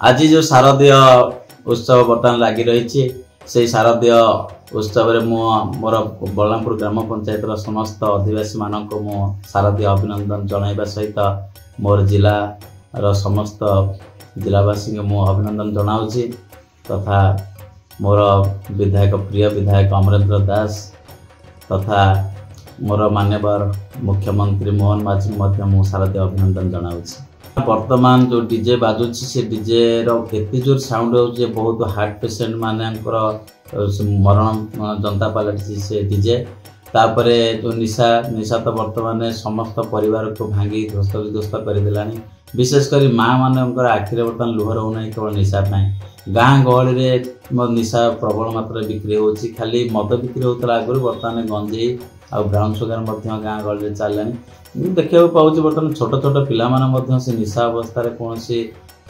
आज जो शारदीय उत्सव बर्तमान लगी रही से शारदीय उत्सव मोर बलरामपुर ग्राम पंचायत समस्त अधिवासी मानक मु शारदीय अभिनंदन जनइबा सहित मोर जिला समस्त जिलावासी को मु अभिनंदन जनाऊँगी तथा मोर विधायक प्रिय विधायक अमरेंद्र दास तथा मोर मान्यवर मुख्यमंत्री मोहन माझी मु शारदीय अभिनंदन जनाऊँगी। वर्तमान जो डीजे बाजुची से डीजे एते जोर साउंड हो बहुत हार्ट पेसेंट मानकर मरण जनता पलटि से डीजे तापरे जो निशा तो वर्तमान समस्त परिवार को भांगी ध्वस्त विध्वस्त करदेला विशेषकर माँ मानकर आखिरे बर्तमान लुह रोना केवल निशा गाँ गहली निशा प्रबल मात्रा बिक्री हो खाली मद बिक्री होता आगुरी बर्तमान गंजेई आ ब्राउन सुगर गाँ गहली चललानी देखा पाँच बर्तमान छोट छोट पिला से निशा अवस्था कौन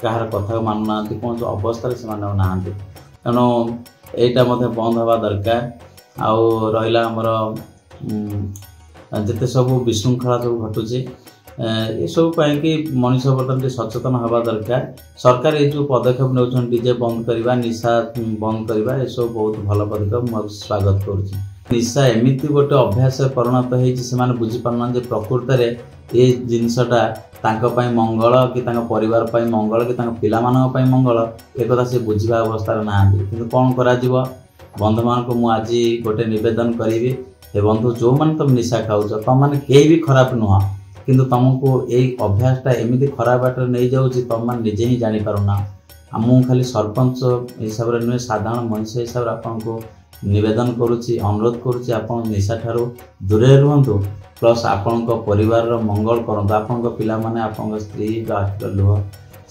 कहार कथा मानुना कौन अवस्था से ना तेणु यहाँ बंद हवा दरकार आउ रहा आमर जिते सब विशृंखला सब घटुची ये सब कि मनीष बर्तमान सचेतन हवा दरकार। सरकार ये जो पदक्षेप नौ डीजे बंद करवा निशा बंद करवा ये सब बहुत भल पदक्षेप मुझे स्वागत करुँच। निशा एमती गोटे अभ्यास परिणत होने बुझीपारना प्रकृत में ये जिनसटा मंगल कि परिवार मंगल कि पिला मंगल एक कथा से बुझा अवस्था ना कि कौन कर बंधु मान को मुझे गोटे नवेदन करी हे बंधु जो मैंने तुम निशा खाऊच तुम मैंने कहीं भी खराब नुह किंतु तुमको यही अभ्यासटा एमती खराब बाट नहीं जाऊँगी तुम मैंने निजे ही जानीपारूना मुझे खाली सरपंच हिसाब से नुहे साधारण मनुष्य हिसाब से आपको निवेदन करुच्ची अनुरोध करुच्ची आप निशा ठारू दूरे रुहतु प्लस आपण परिवार मंगल करूँ आपण पिला माने आपण स्त्री आखिर लुह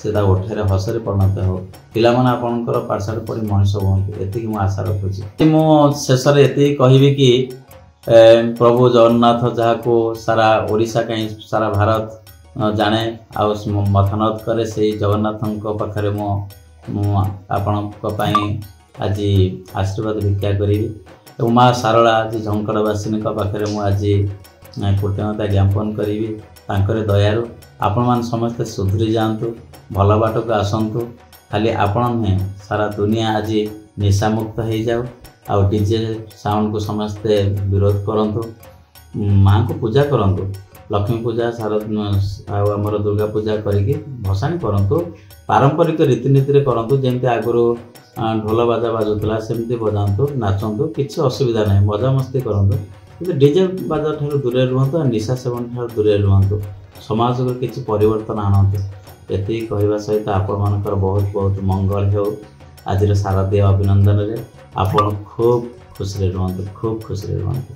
से ओठे हसरे परिणत हो पिला माने आपणकर पाठशाला पढ़ी मनीष हूँ ये मुझे आशा रखुची। मु शेष में ये कहबी कि प्रभु जगन्नाथ जहाँ को सारा ओडिशा कहीं सारा भारत जाने आ मथानत करे से जगन्नाथ पाखे आपण आज आशीर्वाद भिक्षा करी माँ सारला आज झंकड़वासिनी पाखे मुझे कृतज्ञता ज्ञापन करी दयालु आपण मान समस्ते सुधरी जातु भल बाट को आसतु खाली आपण नुहे सारा दुनिया आज निशा मुक्त हो जाऊ आ डीजे साउंड को समस्ते विरोध करंतु माँ को पूजा करंतु लक्ष्मी पूजा आमर दुर्गा पूजा करके भसाणी करंतु पारंपरिक रीतिनीति करंतु जमती आगुरी ढोल बाजा बाजुला सेमती बजातु नाचतु किसी असुविधा ना मजा मस्ती करूँ कि डीजे बाजा ठार दूरे रुहतु निशा सेवन ठार दूरे रुहतु समाज को किसी परिवर्तन आणतु ये कहवा सहित आपण मानकर बहुत बहुत मंगल हो आज शारदीय अभिनंदन आप खूब खुशी रुहतु खूब खुशी रुहतु।